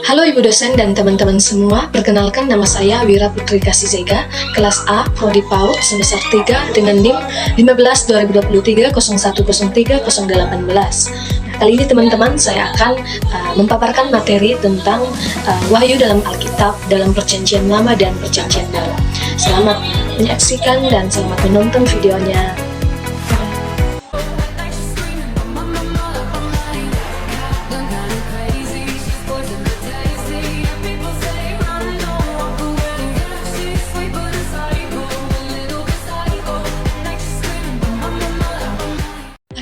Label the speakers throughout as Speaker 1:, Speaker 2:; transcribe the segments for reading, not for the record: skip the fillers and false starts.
Speaker 1: Halo Ibu dosen dan teman-teman semua, perkenalkan nama saya Wira Putri Kasizega, kelas A, Prodi PAUD, semester 3 dengan NIM 15/2023 0103/018. Kali ini teman-teman saya akan memaparkan materi tentang wahyu dalam Alkitab dalam Perjanjian Lama dan Perjanjian Baru. Selamat menyaksikan dan selamat menonton videonya.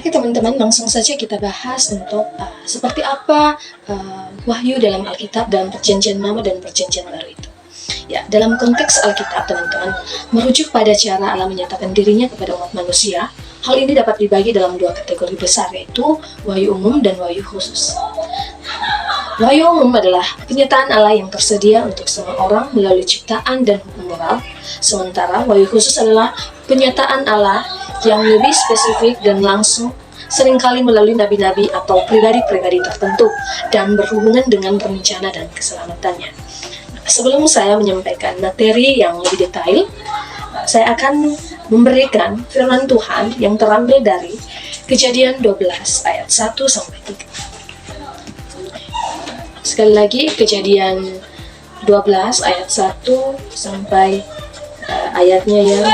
Speaker 1: Oke teman-teman, langsung saja kita bahas untuk seperti apa wahyu dalam Alkitab dalam Perjanjian Lama dan Perjanjian Baru itu. Ya, dalam konteks Alkitab teman-teman, merujuk pada cara Allah menyatakan dirinya kepada umat manusia, hal ini dapat dibagi dalam dua kategori besar, yaitu wahyu umum dan wahyu khusus. Wahyu umum adalah kenyataan Allah yang tersedia untuk semua orang melalui ciptaan dan hukum moral, sementara wahyu khusus adalah penyataan Allah yang lebih spesifik dan langsung, seringkali melalui nabi-nabi atau pribadi-pribadi tertentu dan berhubungan dengan rencana dan keselamatannya. Sebelum saya menyampaikan materi yang lebih detail, saya akan memberikan firman Tuhan yang terambil dari Kejadian 12 ayat 1 sampai 3. Sekali lagi, Kejadian 12 ayat 1 sampai ayatnya yang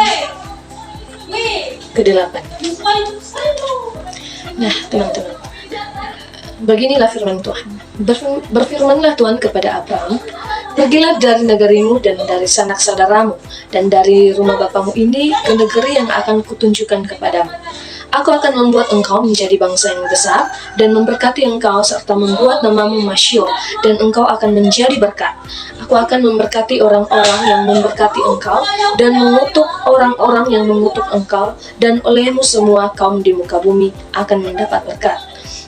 Speaker 1: ke-8. Nah, teman-teman, beginilah firman Tuhan. Berfirmanlah Tuhan kepada Abraham, "Pergilah dari negerimu dan dari sanak saudaramu dan dari rumah bapamu ini ke negeri yang akan kutunjukkan kepadamu. Aku akan membuat engkau menjadi bangsa yang besar dan memberkati engkau serta membuat namamu masyhur dan engkau akan menjadi berkat. Aku akan memberkati orang-orang yang memberkati engkau dan mengutuk orang-orang yang mengutuk engkau, dan olehmu semua kaum di muka bumi akan mendapat berkat."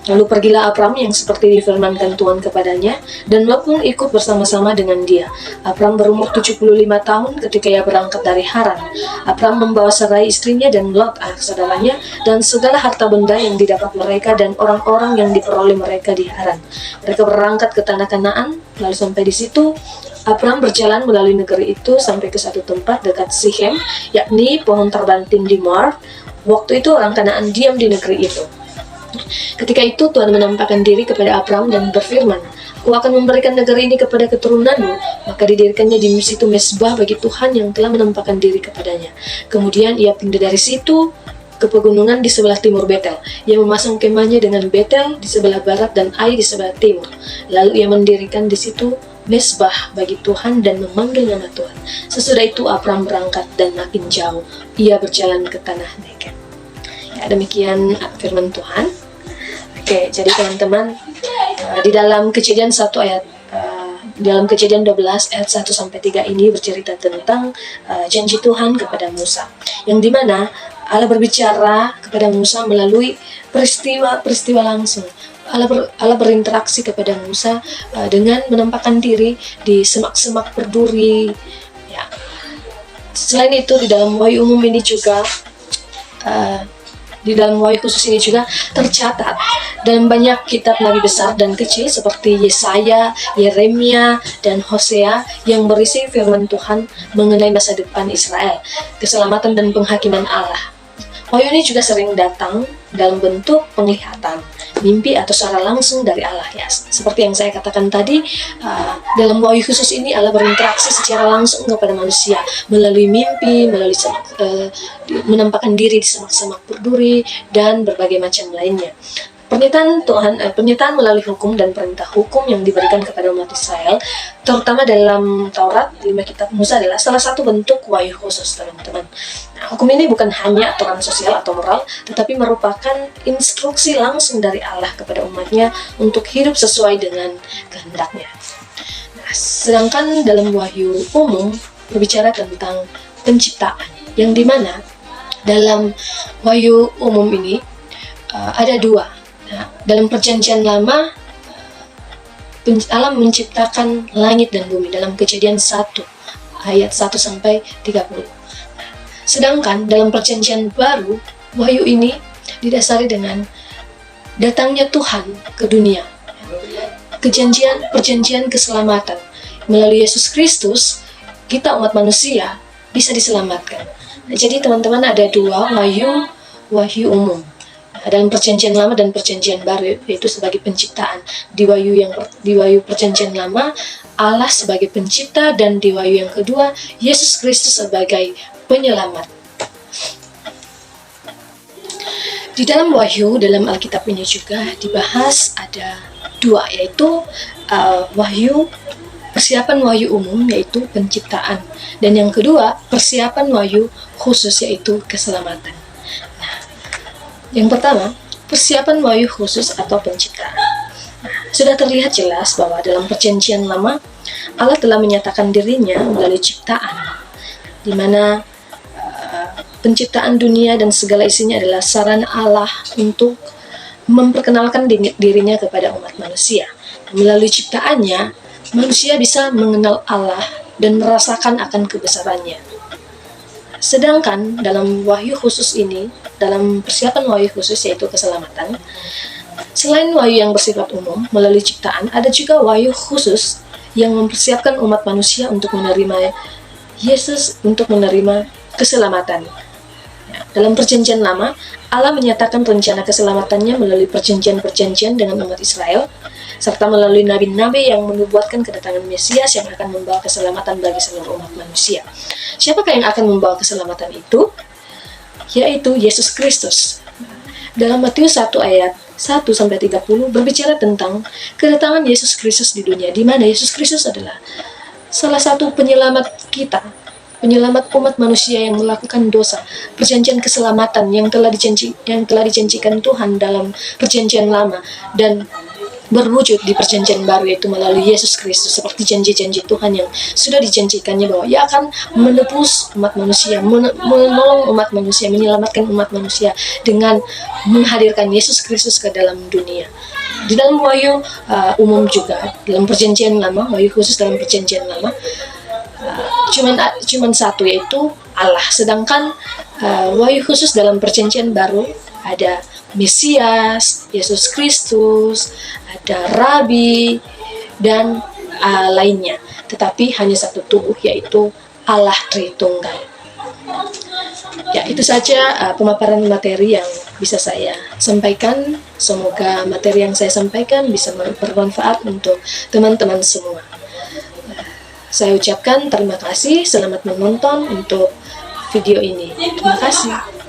Speaker 1: Lalu pergilah Abram yang seperti difirmankan Tuhan kepadanya, dan Lot pun ikut bersama-sama dengan dia. Abram berumur 75 tahun ketika ia berangkat dari Haran. Abram membawa Sarai istrinya dan Lot anak saudaranya dan segala harta benda yang didapat mereka dan orang-orang yang diperoleh mereka di Haran. Mereka berangkat ke tanah Kanaan. Lalu sampai di situ Abram berjalan melalui negeri itu sampai ke satu tempat dekat Sichem, yakni pohon terbanting di Moab. Waktu itu orang Kanaan diam di negeri itu. Ketika itu Tuhan menampakkan diri kepada Abram dan berfirman, "Aku akan memberikan negeri ini kepada keturunanmu." Maka didirikannya di situ mezbah bagi Tuhan yang telah menampakkan diri kepadanya. Kemudian ia pindah dari situ ke pegunungan di sebelah timur Betel. Ia memasang kemahnya dengan Betel di sebelah barat dan Ai di sebelah timur. Lalu ia mendirikan di situ mezbah bagi Tuhan dan memanggil nama Tuhan. Sesudah itu Abram berangkat dan makin jauh ia berjalan ke tanah Negev. Ya, demikian firman Tuhan. Oke, jadi teman-teman, di dalam Kejadian 1 ayat dalam Kejadian 12 ayat 1 sampai 3 ini bercerita tentang janji Tuhan kepada Musa, yang dimana Allah berbicara kepada Musa melalui peristiwa langsung. Allah berinteraksi kepada Musa dengan menampakkan diri di semak-semak berduri. Ya. Selain itu, di dalam wahyu umum ini juga di dalam wahyu khusus ini juga tercatat dalam banyak kitab nabi besar dan kecil seperti Yesaya, Yeremia, dan Hosea yang berisi firman Tuhan mengenai masa depan Israel, keselamatan dan penghakiman Allah. Wahyu ini juga sering datang dalam bentuk penglihatan, mimpi atau secara langsung dari Allah, ya. Seperti yang saya katakan tadi, dalam wahyu khusus ini Allah berinteraksi secara langsung kepada manusia melalui mimpi, melalui menampakkan diri di semak-semak berduri dan berbagai macam lainnya. Pernyataan melalui hukum dan perintah hukum yang diberikan kepada umat Israel, terutama dalam Taurat, 5 kitab Musa, adalah salah satu bentuk wahyu khusus, teman-teman. Nah, hukum ini bukan hanya aturan sosial atau moral, tetapi merupakan instruksi langsung dari Allah kepada umatnya untuk hidup sesuai dengan kehendaknya. Nah, sedangkan dalam wahyu umum berbicara tentang penciptaan, yang dimana dalam wahyu umum ini ada dua. Nah, dalam Perjanjian Lama, Allah menciptakan langit dan bumi dalam Kejadian 1 ayat 1 sampai 30. Sedangkan dalam Perjanjian Baru, wahyu ini didasari dengan datangnya Tuhan ke dunia. perjanjian keselamatan. Melalui Yesus Kristus, kita umat manusia bisa diselamatkan. Nah, jadi teman-teman, ada dua wahyu umum dalam perjanjian lama dan perjanjian baru, yaitu sebagai penciptaan. Di wahyu perjanjian lama, Allah sebagai pencipta, dan di wahyu yang kedua, Yesus Kristus sebagai penyelamat. Di dalam wahyu, dalam Alkitab ini juga dibahas ada dua, yaitu persiapan wahyu umum, yaitu penciptaan, dan yang kedua persiapan wahyu khusus, yaitu keselamatan. Nah, yang pertama, persiapan wahyu khusus atau penciptaan. Nah, sudah terlihat jelas bahwa dalam perjanjian lama Allah telah menyatakan dirinya melalui ciptaan, di mana penciptaan dunia dan segala isinya adalah sarana Allah untuk memperkenalkan dirinya kepada umat manusia. Melalui ciptaannya, manusia bisa mengenal Allah dan merasakan akan kebesarannya. Sedangkan dalam wahyu khusus ini, dalam persiapan wahyu khusus yaitu keselamatan, selain wahyu yang bersifat umum melalui ciptaan, ada juga wahyu khusus yang mempersiapkan umat manusia untuk menerima Yesus, untuk menerima keselamatan. Dalam perjanjian lama, Allah menyatakan rencana keselamatannya melalui perjanjian-perjanjian dengan umat Israel, serta melalui nabi-nabi yang menubuatkan kedatangan Mesias yang akan membawa keselamatan bagi seluruh umat manusia. Siapakah yang akan membawa keselamatan itu? Yaitu Yesus Kristus. Dalam Matius 1 ayat 1-30 berbicara tentang kedatangan Yesus Kristus di dunia, di mana Yesus Kristus adalah salah satu penyelamat kita, penyelamat umat manusia yang melakukan dosa. Perjanjian keselamatan yang telah dijanjikan Tuhan dalam perjanjian lama dan berwujud di perjanjian baru, yaitu melalui Yesus Kristus, seperti janji-janji Tuhan yang sudah dijanjikannya bahwa Ia akan menebus umat manusia, menolong umat manusia, menyelamatkan umat manusia dengan menghadirkan Yesus Kristus ke dalam dunia. Di dalam wahyu umum juga, dalam perjanjian lama, wahyu khusus dalam perjanjian lama, cuman satu, yaitu Allah. Sedangkan wahyu khusus dalam perjanjian baru ada Mesias, Yesus Kristus, ada Rabi, dan lainnya. Tetapi hanya satu tubuh, yaitu Allah Tritunggal. Ya, itu saja pemaparan materi yang bisa saya sampaikan. Semoga materi yang saya sampaikan bisa bermanfaat untuk teman-teman semua. Saya ucapkan terima kasih, selamat menonton untuk video ini. Terima kasih.